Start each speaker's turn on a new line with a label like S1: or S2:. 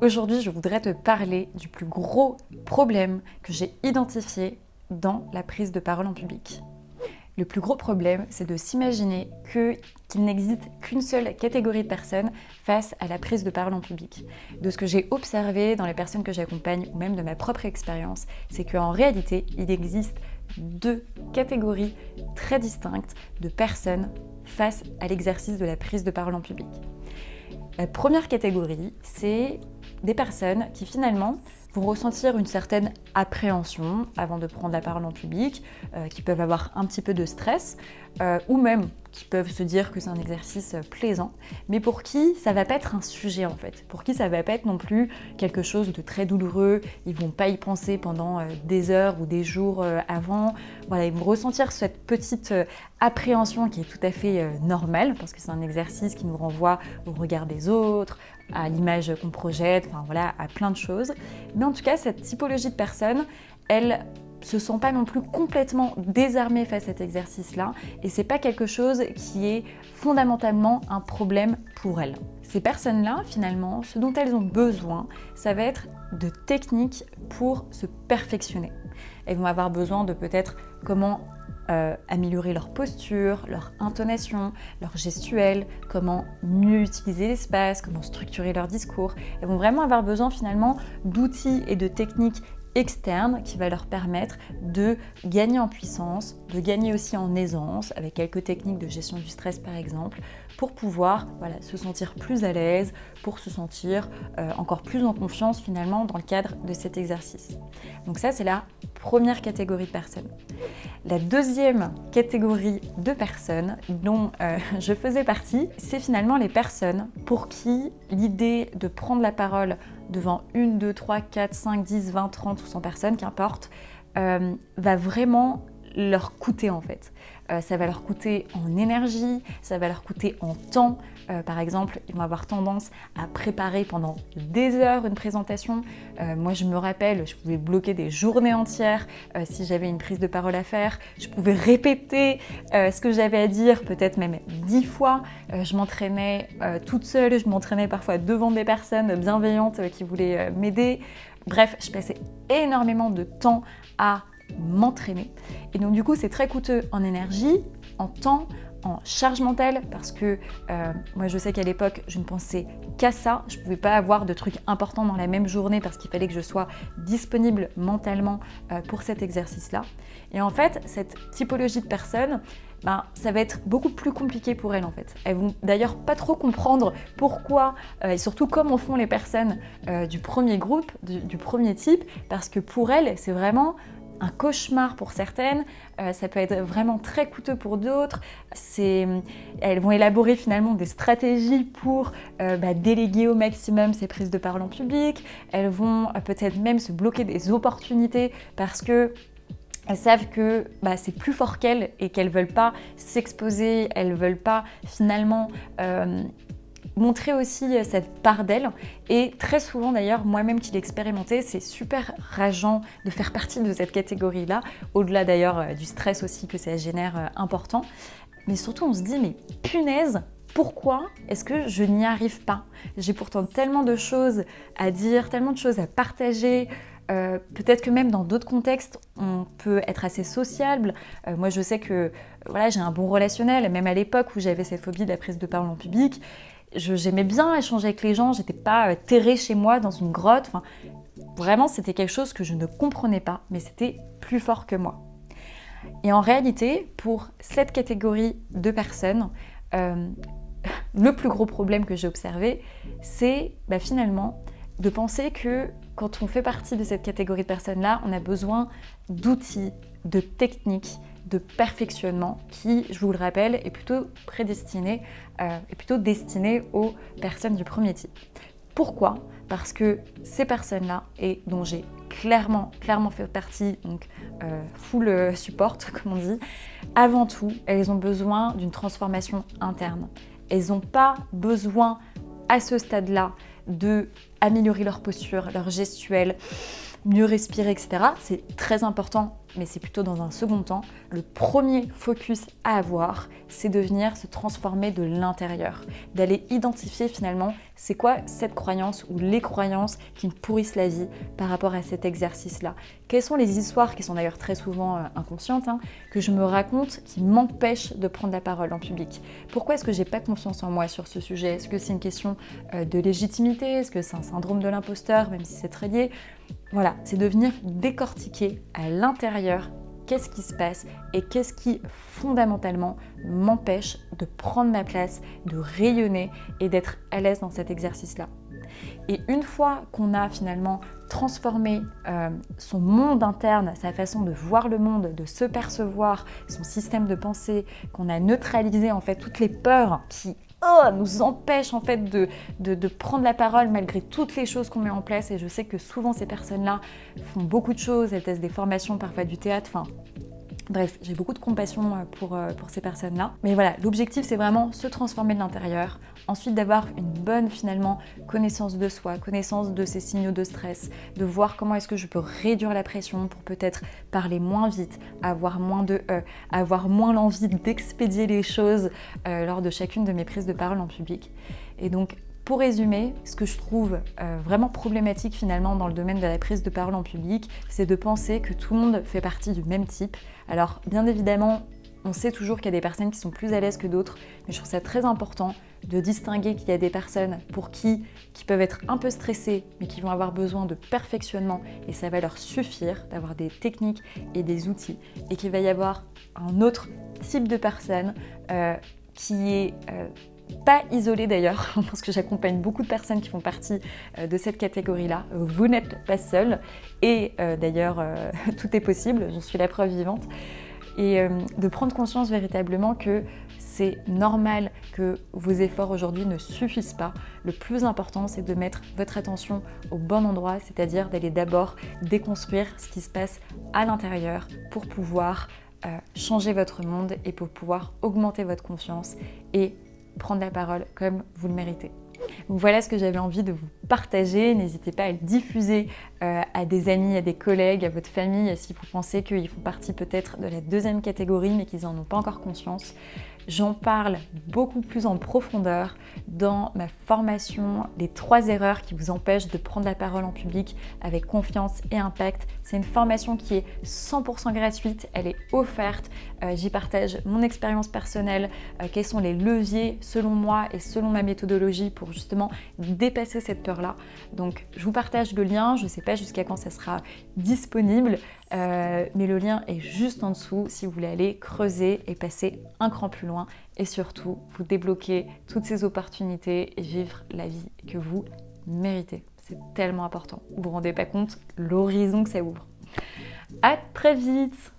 S1: Aujourd'hui, je voudrais te parler du plus gros problème que j'ai identifié dans la prise de parole en public. Le plus gros problème, c'est de s'imaginer qu'il n'existe qu'une seule catégorie de personnes face à la prise de parole en public. De ce que j'ai observé dans les personnes que j'accompagne ou même de ma propre expérience, c'est qu'en réalité, il existe deux catégories très distinctes de personnes face à l'exercice de la prise de parole en public. La première catégorie, c'est des personnes qui finalement vont ressentir une certaine appréhension avant de prendre la parole en public, qui peuvent avoir un petit peu de stress, ou même qui peuvent se dire que c'est un exercice plaisant, mais pour qui ça va pas être un sujet en fait, pour qui ça va pas être non plus quelque chose de très douloureux, ils vont pas y penser pendant des heures ou des jours avant, voilà, ils vont ressentir cette petite appréhension qui est tout à fait normale, parce que c'est un exercice qui nous renvoie au regard des autres, à l'image qu'on projette, enfin voilà, à plein de choses. Mais en tout cas, cette typologie de personnes, elle se sent pas non plus complètement désarmée face à cet exercice-là, et c'est pas quelque chose qui est fondamentalement un problème pour elles. Ces personnes-là, finalement, ce dont elles ont besoin, ça va être de techniques pour se perfectionner. Elles vont avoir besoin de peut-être comment améliorer leur posture, leur intonation, leur gestuelle, comment mieux utiliser l'espace, comment structurer leur discours. Elles vont vraiment avoir besoin finalement d'outils et de techniques externes qui va leur permettre de gagner en puissance, de gagner aussi en aisance avec quelques techniques de gestion du stress par exemple, pour pouvoir se sentir plus à l'aise, pour se sentir encore plus en confiance finalement dans le cadre de cet exercice. Donc ça c'est la première catégorie de personnes. La deuxième catégorie de personnes dont je faisais partie, c'est finalement les personnes pour qui l'idée de prendre la parole devant 1, 2, 3, 4, 5, 10, 20, 30 ou 100 personnes, qu'importe, va vraiment leur coûter en fait. Ça va leur coûter en énergie, ça va leur coûter en temps. Par exemple, ils vont avoir tendance à préparer pendant des heures une présentation. Moi, je me rappelle, je pouvais bloquer des journées entières si j'avais une prise de parole à faire. Je pouvais répéter ce que j'avais à dire, peut-être même 10 fois. Je m'entraînais toute seule, je m'entraînais parfois devant des personnes bienveillantes qui voulaient m'aider. Bref, je passais énormément de temps à m'entraîner. Et donc du coup, c'est très coûteux en énergie, en temps, en charge mentale, parce que moi je sais qu'à l'époque je ne pensais qu'à ça, je ne pouvais pas avoir de trucs importants dans la même journée parce qu'il fallait que je sois disponible mentalement pour cet exercice-là. Et en fait, cette typologie de personnes, ça va être beaucoup plus compliqué pour elles en fait. Elles vont d'ailleurs pas trop comprendre pourquoi et surtout comment font les personnes du premier groupe, du premier type, parce que pour elles c'est vraiment un cauchemar pour certaines, ça peut être vraiment très coûteux pour d'autres. Elles vont élaborer finalement des stratégies pour déléguer au maximum ces prises de parole en public. Elles vont peut-être même se bloquer des opportunités parce que elles savent que c'est plus fort qu'elles et qu'elles ne veulent pas s'exposer, elles ne veulent pas finalement montrer aussi cette part d'elle. Et très souvent d'ailleurs, moi-même qui l'ai expérimenté, c'est super rageant de faire partie de cette catégorie-là, au-delà d'ailleurs du stress aussi que ça génère important. Mais surtout on se dit, mais punaise, pourquoi est-ce que je n'y arrive pas? J'ai pourtant tellement de choses à dire, tellement de choses à partager. Peut-être que même dans d'autres contextes, on peut être assez sociable. Moi, je sais que j'ai un bon relationnel, même à l'époque où j'avais cette phobie de la prise de parole en public. J'aimais bien échanger avec les gens, j'étais pas terrée chez moi dans une grotte. Enfin, vraiment, c'était quelque chose que je ne comprenais pas, mais c'était plus fort que moi. Et en réalité, pour cette catégorie de personnes, le plus gros problème que j'ai observé, c'est finalement de penser que quand on fait partie de cette catégorie de personnes-là, on a besoin d'outils, de techniques, de perfectionnement qui, je vous le rappelle, est plutôt destiné aux personnes du premier type. Pourquoi ? Parce que ces personnes-là, et dont j'ai clairement fait partie, donc full support, comme on dit, avant tout, elles ont besoin d'une transformation interne. Elles n'ont pas besoin, à ce stade-là, de améliorer leur posture, leur gestuelle, mieux respirer, etc. C'est très important, mais c'est plutôt dans un second temps. Le premier focus à avoir, c'est de venir se transformer de l'intérieur, d'aller identifier finalement c'est quoi cette croyance ou les croyances qui me pourrissent la vie par rapport à cet exercice-là. Quelles sont les histoires qui sont d'ailleurs très souvent inconscientes, que je me raconte qui m'empêchent de prendre la parole en public. Pourquoi est-ce que j'ai pas confiance en moi sur ce sujet? Est-ce que c'est une question de légitimité? Est-ce que c'est un syndrome de l'imposteur, même si c'est très lié? Voilà, c'est de venir décortiquer à l'intérieur qu'est-ce qui se passe et qu'est-ce qui fondamentalement m'empêche de prendre ma place, de rayonner et d'être à l'aise dans cet exercice-là. Et une fois qu'on a finalement transformé son monde interne, sa façon de voir le monde, de se percevoir, son système de pensée, qu'on a neutralisé en fait toutes les peurs qui nous empêchent en fait de prendre la parole malgré toutes les choses qu'on met en place. Et je sais que souvent ces personnes-là font beaucoup de choses, elles testent des formations, parfois du théâtre, bref, j'ai beaucoup de compassion pour ces personnes-là. Mais voilà, l'objectif c'est vraiment se transformer de l'intérieur, ensuite d'avoir une bonne finalement connaissance de soi, connaissance de ces signaux de stress, de voir comment est-ce que je peux réduire la pression pour peut-être parler moins vite, avoir moins de avoir moins l'envie d'expédier les choses lors de chacune de mes prises de parole en public. Et donc, pour résumer, ce que je trouve vraiment problématique finalement dans le domaine de la prise de parole en public, c'est de penser que tout le monde fait partie du même type. Alors bien évidemment, on sait toujours qu'il y a des personnes qui sont plus à l'aise que d'autres, mais je trouve ça très important de distinguer qu'il y a des personnes qui peuvent être un peu stressées, mais qui vont avoir besoin de perfectionnement et ça va leur suffire d'avoir des techniques et des outils, et qu'il va y avoir un autre type de personne qui est pas isolée d'ailleurs, parce que j'accompagne beaucoup de personnes qui font partie de cette catégorie-là. Vous n'êtes pas seul et d'ailleurs tout est possible, j'en suis la preuve vivante. Et de prendre conscience véritablement que c'est normal que vos efforts aujourd'hui ne suffisent pas. Le plus important, c'est de mettre votre attention au bon endroit, c'est-à-dire d'aller d'abord déconstruire ce qui se passe à l'intérieur pour pouvoir changer votre monde et pour pouvoir augmenter votre confiance et prendre la parole comme vous le méritez. Voilà ce que j'avais envie de vous partager. N'hésitez pas à le diffuser à des amis, à des collègues, à votre famille, si vous pensez qu'ils font partie peut-être de la deuxième catégorie mais qu'ils n'en ont pas encore conscience. J'en parle beaucoup plus en profondeur dans ma formation, les 3 erreurs qui vous empêchent de prendre la parole en public avec confiance et impact. C'est une formation qui est 100% gratuite, elle est offerte. J'y partage mon expérience personnelle, quels sont les leviers selon moi et selon ma méthodologie pour justement dépasser cette peur-là. Donc je vous partage le lien, je ne sais pas jusqu'à quand ça sera disponible, mais le lien est juste en dessous si vous voulez aller creuser et passer un cran plus loin et surtout vous débloquer toutes ces opportunités et vivre la vie que vous méritez. C'est tellement important. Vous vous rendez pas compte l'horizon que ça ouvre. À très vite!